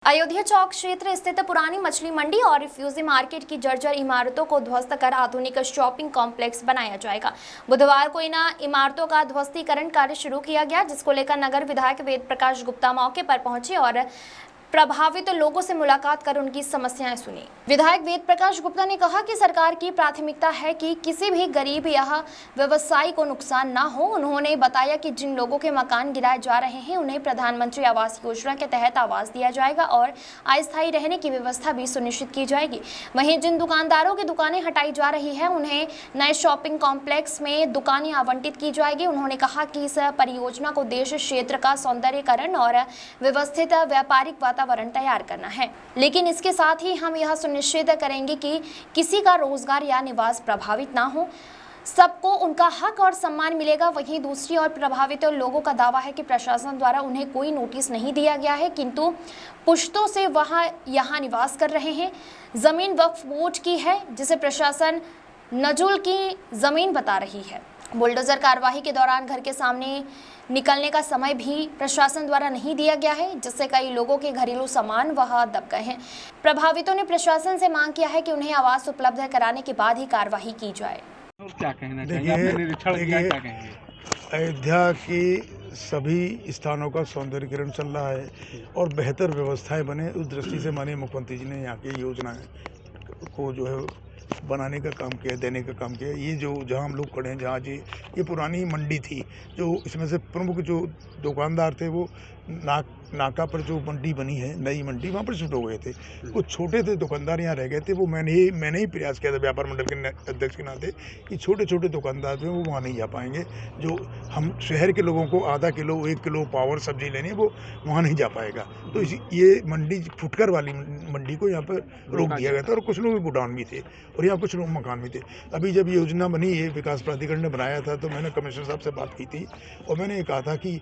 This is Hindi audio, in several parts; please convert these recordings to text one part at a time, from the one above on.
अयोध्या चौक क्षेत्र स्थित पुरानी मछली मंडी और रिफ्यूजी मार्केट की जर्जर इमारतों को ध्वस्त कर आधुनिक शॉपिंग कॉम्प्लेक्स बनाया जाएगा। बुधवार को इन इमारतों का ध्वस्तीकरण कार्य शुरू किया गया, जिसको लेकर नगर विधायक वेद प्रकाश गुप्ता मौके पर पहुंचे और प्रभावित लोगों से मुलाकात कर उनकी समस्याएं सुनी। विधायक वेद प्रकाश गुप्ता ने कहा कि सरकार की प्राथमिकता है कि किसी भी गरीब या व्यवसायी को नुकसान ना हो। उन्होंने बताया कि जिन लोगों के मकान गिराए जा रहे हैं उन्हें प्रधानमंत्री आवास योजना के तहत आवास दिया जाएगा और अस्थायी रहने की व्यवस्था भी सुनिश्चित की जाएगी। वहीं जिन दुकानदारों की दुकानें हटाई जा रही है उन्हें नए शॉपिंग कॉम्प्लेक्स में दुकानें आवंटित की जाएगी। उन्होंने कहा कि इस परियोजना को उद्देश्य क्षेत्र का सौंदर्यीकरण और व्यवस्थित व्यापारिक वातावरण तैयार करना है, लेकिन इसके साथ ही हम यह सुनिश्चित करेंगे कि किसी का रोजगार या निवास प्रभावित ना हो, सबको उनका हक और सम्मान मिलेगा। वहीं दूसरी ओर प्रभावित लोगों का दावा है कि प्रशासन द्वारा उन्हें कोई नोटिस नहीं दिया गया है, किंतु पुश्तों से यहाँ निवास कर रहे हैं। जमीन वक्फ बोर्ड की है, जिसे प्रशासन नजुल की जमीन बता रही है। बुलडोजर कार्यवाही के दौरान घर के सामने निकलने का समय भी प्रशासन द्वारा नहीं दिया गया है, जिससे कई लोगों के घरेलू सामान वहां दब गए हैं। प्रभावितों ने प्रशासन से मांग किया है कि उन्हें आवास उपलब्ध कराने के बाद ही कार्यवाही की जाए। क्या कहना चाहिए? आपने निरीक्षण किया, क्या कहेंगे? अयोध्या की सभी स्थानों का सौंदर्यीकरण चल रहा है और बेहतर व्यवस्थाएं बने, उस दृष्टि से माननीय मुख्यमंत्री जी ने यहाँ की योजनाएं को जो है बनाने का काम किया, देने का काम किया। ये जो जहाँ हम लोग खड़े हैं, जहाँ जी ये पुरानी मंडी थी, जो इसमें से प्रमुख जो दुकानदार थे वो नाका पर जो मंडी बनी है, नई मंडी, वहाँ पर शिफ्ट हो गए थे। कुछ छोटे थे दुकानदार यहाँ रह गए थे। वो मैंने ही प्रयास किया था व्यापार मंडल के अध्यक्ष के नाते कि छोटे छोटे दुकानदार थे वो वहाँ नहीं जा पाएंगे। जो हम शहर के लोगों को आधा किलो 1 किलो पावर सब्जी लेनी है वो वहाँ नहीं जा पाएगा। तो ये मंडी फुटकर वाली मंडी को यहाँ पर रोक दिया गया था और कुछ लोग गोडाउन भी थे और यहाँ कुछ लोग मकान भी थे। अभी जब योजना बनी है, विकास प्राधिकरण ने बनाया था, तो मैंने कमिश्नर साहब से बात की थी और मैंने ये कहा था कि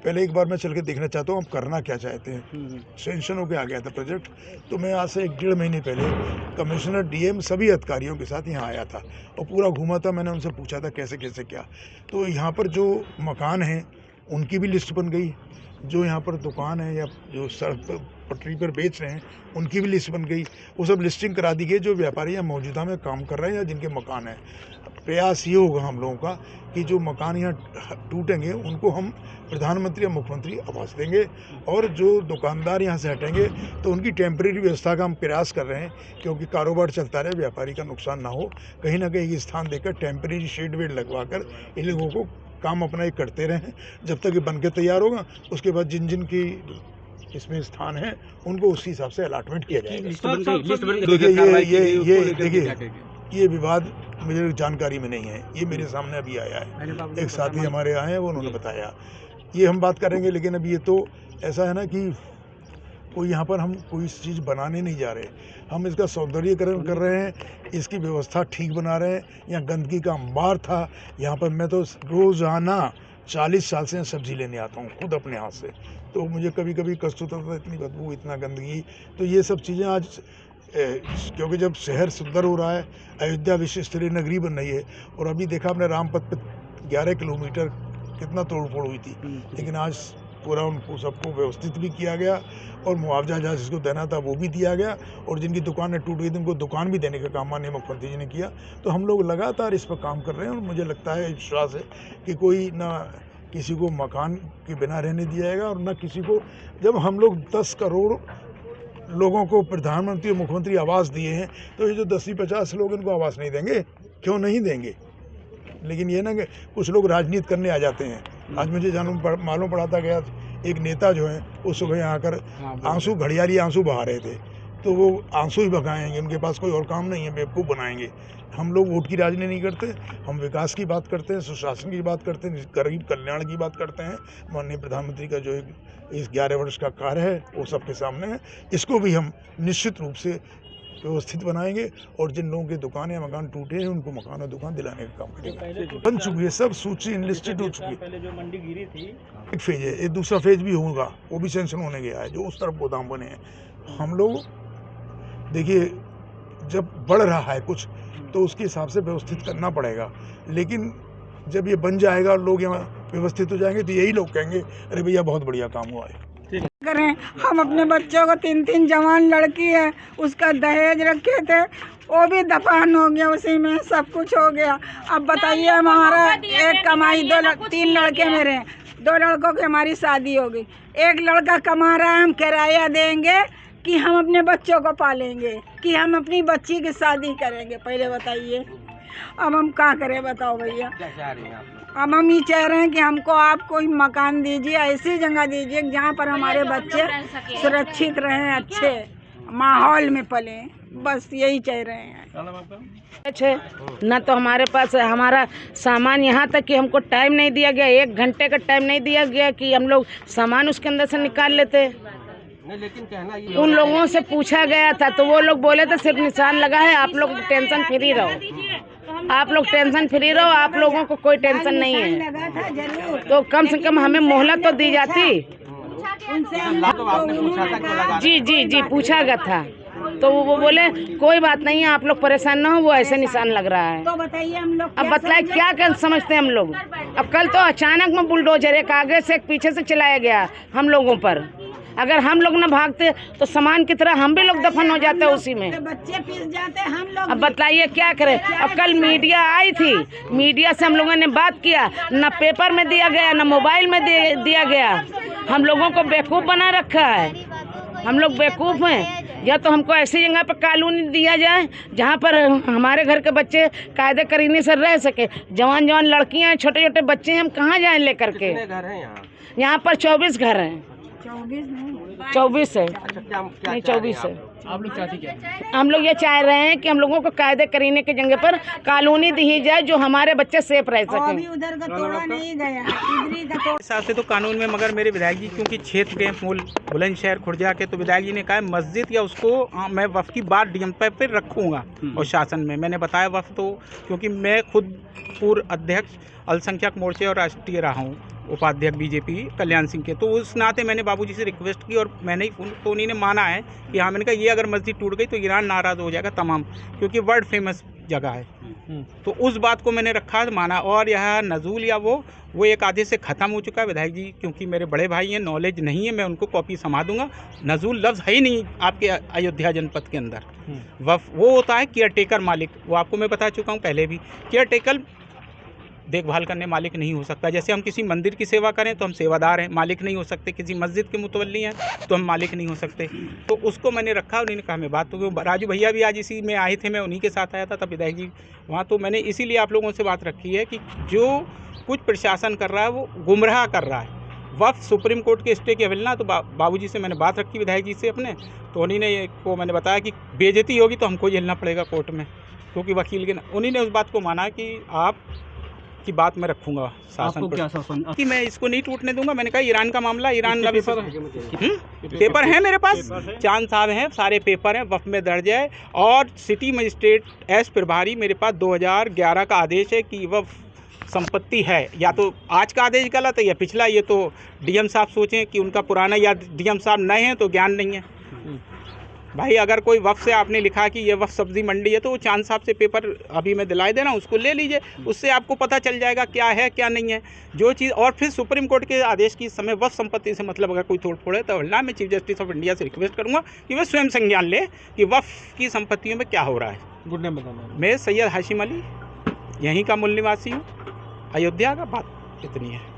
पहले एक बार मैं चल के देखना चाहता हूँ आप करना क्या चाहते हैं। सेंक्शन होकर आ गया था प्रोजेक्ट, तो मैं आज से 1-1.5 महीने पहले कमिश्नर, डीएम सभी अधिकारियों के साथ यहाँ आया था और पूरा घूमा था। मैंने उनसे पूछा था कैसे कैसे क्या। तो यहाँ पर जो मकान हैं उनकी भी लिस्ट बन गई, जो यहाँ पर दुकान है या जो सड़क पर पटरी पर बेच रहे हैं उनकी भी लिस्ट बन गई। वो सब लिस्टिंग करा दी गई जो व्यापारी यहाँ मौजूदा में काम कर रहे हैं या जिनके मकान हैं। प्रयास ये होगा हम लोगों का कि जो मकान यहाँ टूटेंगे उनको हम प्रधानमंत्री या मुख्यमंत्री आवास देंगे और जो दुकानदार यहाँ से हटेंगे तो उनकी टेम्परेरी व्यवस्था का हम प्रयास कर रहे हैं, क्योंकि कारोबार चलता रहे, व्यापारी का नुकसान ना हो। कहीं ना कहीं स्थान देकर टेम्परेरी शेड वेड लगवा कर इन लोगों को काम अपना करते रहें जब तक ये बन के तैयार होगा। उसके बाद जिन जिन की इसमें स्थान है उनको उसी हिसाब से अलॉटमेंट किया जाएगा। देखिए ये विवाद मुझे जानकारी में नहीं है, ये मेरे सामने अभी आया है। एक साथी हमारे आए हैं, वो उन्होंने बताया, ये हम बात करेंगे। लेकिन अभी ये तो ऐसा है ना कि कोई यहाँ पर हम कोई चीज़ बनाने नहीं जा रहे, हम इसका सौंदर्यीकरण कर रहे हैं, इसकी व्यवस्था ठीक बना रहे हैं। यहाँ गंदगी का अंबार था, यहाँ पर मैं तो रोज़ाना 40 साल से सब्जी लेने आता हूँ खुद अपने हाथ से, तो मुझे कभी कभी कष्ट होता था, इतनी बदबू, इतना गंदगी। तो ये सब चीज़ें आज क्योंकि जब शहर सुंदर हो रहा है, अयोध्या विश्व स्तरीय नगरी बन रही है, और अभी देखा आपने रामपथ पे 11 किलोमीटर कितना तोड़ फोड़ हुई थी, लेकिन आज पूरा उनको सबको व्यवस्थित भी किया गया और मुआवजा जहाँ जिसको देना था वो भी दिया गया, और जिनकी दुकानें टूट गई थी उनको दुकान भी देने का काम माननीय मुख्यमंत्री जी ने किया। तो हम लोग लगातार इस पर काम कर रहे हैं और मुझे लगता है, विश्वास है कि कोई ना किसी को मकान के बिना रहने दिया जाएगा और न किसी को। जब हम लोग 10 करोड़ लोगों को प्रधानमंत्री और मुख्यमंत्री आवास दिए हैं, तो ये जो 10-50 लोग इनको आवास नहीं देंगे, क्यों नहीं देंगे? लेकिन ये ना कि कुछ लोग राजनीति करने आ जाते हैं। आज मुझे मालूम पड़ा था गया एक नेता जो है वो सुबह यहाँ आकर आंसू, घड़ियाली आंसू बहा रहे थे, तो वो आंसू ही बहाएंगे, उनके पास कोई और काम नहीं है, बेवकूफ़ बनाएंगे। हम लोग वोट की राजनीति नहीं करते, हम विकास की बात करते हैं, सुशासन की बात करते हैं, गरीब कल्याण की बात करते हैं। माननीय प्रधानमंत्री का जो इस 11 वर्ष का कार्य है वो सबके सामने है। इसको भी हम निश्चित रूप से व्यवस्थित बनाएंगे और जिन लोगों की दुकानें मकान टूटे हैं उनको मकान और दुकान दिलाने का काम करेंगे। बन चुकी है, सब सूची इनलिस्टेड हो चुकी है। पहले जो मंडी गिरी थी, एक फेज है, एक दूसरा फेज भी होगा, वो भी सेंक्शन होने गया है, जो उस तरफ गोदाम बने हैं। हम लोग देखिए जब बढ़ रहा है कुछ तो उसके हिसाब से व्यवस्थित करना पड़ेगा, लेकिन जब ये बन जाएगा और लोग यहाँ व्यवस्थित हो जाएंगे तो यही लोग कहेंगे अरे भैया बहुत बढ़िया काम हुआ है। करें। हम अपने बच्चों को 3 जवान लड़की है, उसका दहेज रखे थे, वो भी दफन हो गया, उसी में सब कुछ हो गया। अब बताइए, हमारा एक कमाई 3 लड़के मेरे हैं, 2 लड़कों की हमारी शादी हो गई, एक लड़का कमा रहा है, हम किराया देंगे कि हम अपने बच्चों को पालेंगे कि हम अपनी बच्ची की शादी करेंगे? पहले बताइए, अब हम क्या करें बताओ भैया। अब हम ये चाह रहे हैं कि हमको आप कोई मकान दीजिए, ऐसी जगह दीजिए जहाँ पर हमारे बच्चे सुरक्षित रहें, अच्छे माहौल में पलें, बस यही चाह रहे हैं। ना तो हमारे पास हमारा सामान, यहाँ तक कि हमको टाइम नहीं दिया गया, 1 घंटे का टाइम नहीं दिया गया कि हम लोग सामान उसके अंदर से निकाल लेते। लेकिन कहना ये उन लोगों से पूछा गया था तो वो लोग बोले थे सिर्फ निशान लगा है, आप लोग टेंशन फ्री रहो, आप लोग टेंशन फ्री रहो, आप लोगों को कोई टेंशन नहीं है। तो कम से कम हमें मोहलत तो दी जाती। जी जी जी पूछा गया था तो वो बोले कोई बात नहीं है, आप लोग परेशान ना हो, वो ऐसे निशान लग रहा है। तो बताइए हम लोग अब बतलाए क्या कर समझते हैं हम लोग। अब कल तो अचानक में बुलडोजर एक आगे से एक पीछे से चलाया गया हम लोगों पर। अगर हम लोग न भागते तो सामान की तरह हम भी लोग दफन हो जाते उसी में, बच्चे पिस जाते, हम लोग। अब बताइए क्या करें। अब कल मीडिया आई थी, मीडिया से हम लोगों ने बात किया, न पेपर में दिया गया न मोबाइल में दिया गया। हम लोगों को बेवकूफ़ बना रखा है, हम लोग बेवकूफ़ हैं। या तो हमको ऐसी जगह पर कानूनी दिया जाए जहाँ पर हमारे घर के बच्चे कायदे करीने से रह सके। जवान जवान लड़कियाँ हैं, छोटे छोटे बच्चे हैं, हम कहाँ जाएं लेकर के। घर है यहाँ पर 24 घर हैं। 24 है, नहीं 24 है। आप लोग चाहती क्या? हम लोग ये चाह रहे हैं कि हम लोगों को कायदे करीने की जगह पर कॉलोनी दी जाए जो हमारे बच्चे सेफ रह सकें। उधर का तोड़ा नहीं गया, इधर ही का तोड़ा। हिसाब से तो कानून में, मगर मेरे विधायक जी क्योंकि क्षेत्र के मूल बुलंदशहर खुर्जा के, तो विधायक जी ने कहा मस्जिद या उसको मैं वफ़ की बात डीएम पे रखूँगा और शासन में। मैंने बताया वफ़ तो क्योंकि मैं खुद पूर्व अध्यक्ष अल्पसंख्यक मोर्चे और राष्ट्रीय रहा हूँ, उपाध्यक्ष बीजेपी कल्याण सिंह के, तो उस नाते मैंने बाबूजी से रिक्वेस्ट की और मैंने ही फोन तो उन्हीं ने माना है कि हाँ। मैंने कहा ये अगर मस्जिद टूट गई तो ईरान नाराज़ हो जाएगा तमाम, क्योंकि वर्ल्ड फेमस जगह है। तो उस बात को मैंने रखा, माना। और यह नज़ूल या वो एक आधे से ख़त्म हो चुका है। विधायक जी क्योंकि मेरे बड़े भाई हैं, नॉलेज नहीं है, मैं उनको कॉपी समा दूंगा। नज़ूल लफ्ज़ है ही नहीं आपके अयोध्या जनपद के अंदर। वो होता है केयर टेकर मालिक, वो आपको मैं बता चुका हूँ पहले भी। केयर टेकर देखभाल करने मालिक नहीं हो सकता। जैसे हम किसी मंदिर की सेवा करें तो हम सेवादार हैं, मालिक नहीं हो सकते। किसी मस्जिद के मुतवल्ली हैं तो हम मालिक नहीं हो सकते। तो उसको मैंने रखा, उन्होंने कहा मैं बात तो राजू भैया भी आज इसी में आए थे, मैं उन्हीं के साथ आया था तब विधायक जी वहाँ। तो मैंने इसीलिए आप लोगों से बात रखी है कि जो कुछ प्रशासन कर रहा है वो गुमराह कर रहा है। वफ़ सुप्रीम कोर्ट के स्टे की अवहेलना, तो बाबूजी से मैंने बात रखी विधायक जी से अपने, तो उन्हीं को मैंने बताया कि बेइज्जती होगी तो हमको झेलना पड़ेगा कोर्ट में, क्योंकि वकील के उन्हीं ने उस बात को माना कि आप की बात मैं रखूंगा शासन पर कि मैं इसको नहीं टूटने दूंगा। मैंने कहा ईरान का मामला, ईरान पेपर है मेरे पास, चांद साहब हैं, सारे पेपर हैं, वफ़ में दर्ज है। और सिटी मजिस्ट्रेट एस प्रभारी मेरे पास 2011 का आदेश है कि वफ़ संपत्ति है। या तो आज का आदेश गलत है या पिछला, ये तो डीएम साहब सोचें कि उनका पुराना, या डीएम साहब नए हैं तो ज्ञान नहीं है। भाई अगर कोई वफ़ से आपने लिखा कि ये वफ़ सब्ज़ी मंडी है तो वो चांद साहब से पेपर अभी मैं दिलाई दे रहा हूँ, उसको ले लीजिए, उससे आपको पता चल जाएगा क्या है क्या नहीं है जो चीज़। और फिर सुप्रीम कोर्ट के आदेश की समय वफ़ संपत्ति से मतलब अगर कोई तोड़ फोड़ है तो हल्ला, मैं चीफ जस्टिस ऑफ इंडिया से रिक्वेस्ट करूँगा कि वे स्वयं संज्ञान ले कि वफ़ की संपत्तियों में क्या हो रहा है। गुड नेम बताना। मैं सैयद हाशिम अली, यहीं का मूल निवासी हूँ, अयोध्या का। बात इतनी है।